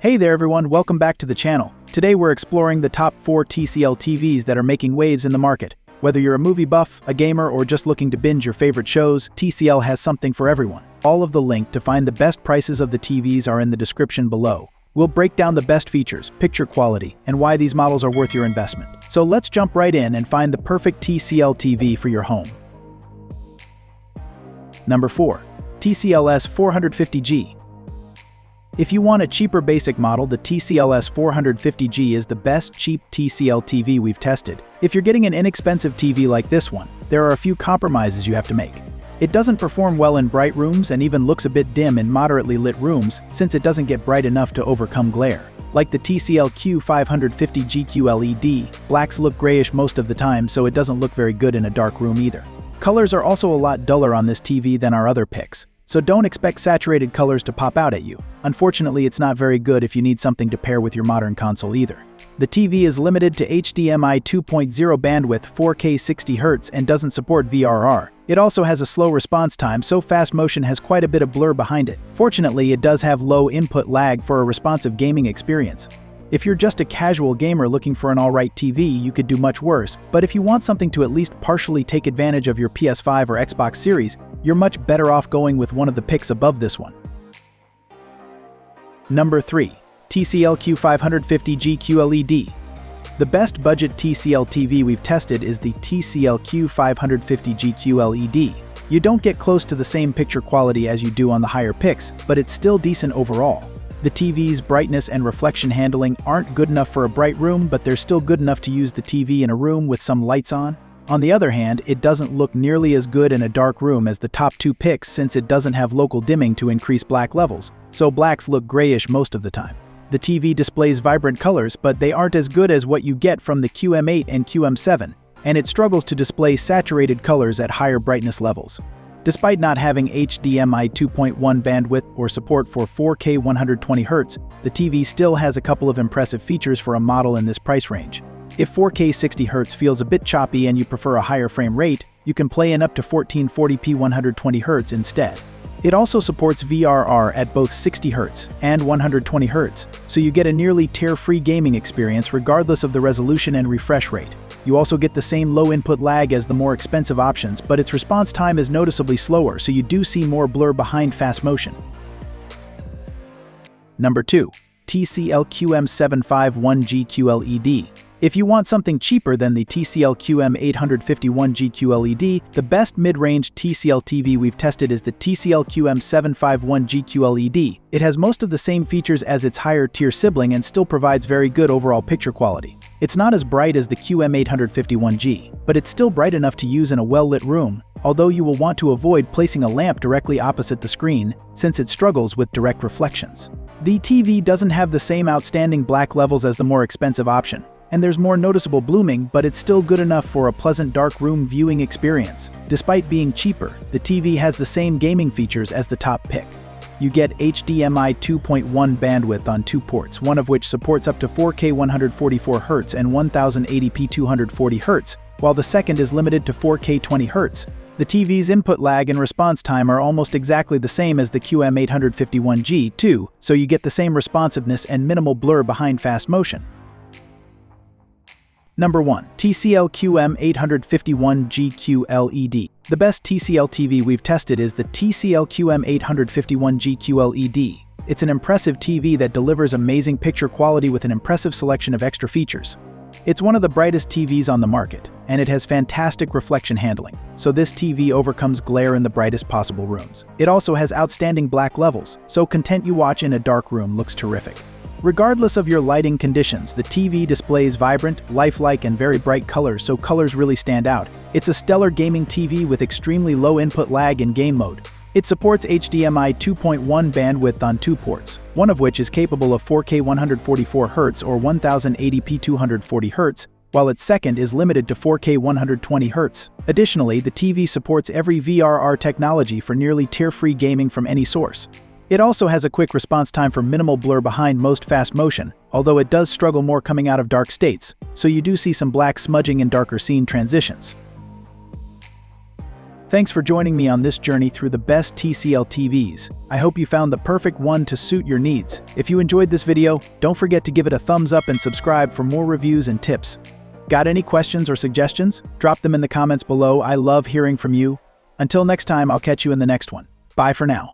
Hey there everyone, welcome back to the channel. Today we're exploring the top 4 TCL TVs that are making waves in the market. Whether you're a movie buff, a gamer, or just looking to binge your favorite shows, TCL has something for everyone. All of the link to find the best prices of the TVs are in the description below. We'll break down the best features, picture quality, and why these models are worth your investment. So let's jump right in and find the perfect TCL TV for your home. Number 4. TCL S450G. If you want a cheaper basic model, the TCL S450G is the best cheap TCL TV we've tested. If you're getting an inexpensive TV like this one, there are a few compromises you have to make. It doesn't perform well in bright rooms and even looks a bit dim in moderately lit rooms since it doesn't get bright enough to overcome glare. Like the TCL Q550G QLED, blacks look grayish most of the time, so it doesn't look very good in a dark room either. Colors are also a lot duller on this TV than our other picks, so don't expect saturated colors to pop out at you. Unfortunately, it's not very good if you need something to pair with your modern console either. The TV is limited to HDMI 2.0 bandwidth 4K 60Hz and doesn't support VRR. It also has a slow response time, so fast motion has quite a bit of blur behind it. Fortunately, it does have low input lag for a responsive gaming experience. If you're just a casual gamer looking for an alright TV, you could do much worse, but if you want something to at least partially take advantage of your PS5 or Xbox Series, you're much better off going with one of the picks above this one. Number 3. TCL Q550G QLED. The best budget TCL TV we've tested is the TCL Q550G QLED. You don't get close to the same picture quality as you do on the higher picks, but it's still decent overall. The TV's brightness and reflection handling aren't good enough for a bright room, but they're still good enough to use the TV in a room with some lights on. On the other hand, it doesn't look nearly as good in a dark room as the top 2 picks since it doesn't have local dimming to increase black levels, so blacks look grayish most of the time. The TV displays vibrant colors, but they aren't as good as what you get from the QM8 and QM7, and it struggles to display saturated colors at higher brightness levels. Despite not having HDMI 2.1 bandwidth or support for 4K 120Hz, the TV still has a couple of impressive features for a model in this price range. If 4K 60Hz feels a bit choppy and you prefer a higher frame rate, you can play in up to 1440p 120Hz instead. It also supports VRR at both 60Hz and 120Hz, so you get a nearly tear-free gaming experience regardless of the resolution and refresh rate. You also get the same low input lag as the more expensive options, but its response time is noticeably slower, so you do see more blur behind fast motion. Number 2. TCL QM751G QLED. If you want something cheaper than the TCL QM851G QLED, the best mid-range TCL TV we've tested is the TCL QM751G QLED. It has most of the same features as its higher-tier sibling and still provides very good overall picture quality. It's not as bright as the QM851G, but it's still bright enough to use in a well-lit room, although you will want to avoid placing a lamp directly opposite the screen since it struggles with direct reflections. The TV doesn't have the same outstanding black levels as the more expensive option, and there's more noticeable blooming, but it's still good enough for a pleasant dark room viewing experience. Despite being cheaper, the TV has the same gaming features as the top pick. You get HDMI 2.1 bandwidth on 2 ports, one of which supports up to 4K 144Hz and 1080p 240Hz, while the second is limited to 4K 20Hz. The TV's input lag and response time are almost exactly the same as the QM851G too, so you get the same responsiveness and minimal blur behind fast motion. Number 1. TCL QM851G QLED. The best TCL TV we've tested is the TCL QM851G QLED. It's an impressive TV that delivers amazing picture quality with an impressive selection of extra features. It's one of the brightest TVs on the market, and it has fantastic reflection handling, so this TV overcomes glare in the brightest possible rooms. It also has outstanding black levels, so content you watch in a dark room looks terrific. Regardless of your lighting conditions, the TV displays vibrant, lifelike, and very bright colors, so colors really stand out. It's a stellar gaming TV with extremely low input lag in game mode. It supports HDMI 2.1 bandwidth on 2 ports, one of which is capable of 4K 144Hz or 1080p 240Hz, while its second is limited to 4K 120Hz. Additionally, the TV supports every VRR technology for nearly tear-free gaming from any source. It also has a quick response time for minimal blur behind most fast motion, although it does struggle more coming out of dark states, so you do see some black smudging in darker scene transitions. Thanks for joining me on this journey through the best TCL TVs. I hope you found the perfect one to suit your needs. If you enjoyed this video, don't forget to give it a thumbs up and subscribe for more reviews and tips. Got any questions or suggestions? Drop them in the comments below. I love hearing from you. Until next time, I'll catch you in the next one. Bye for now.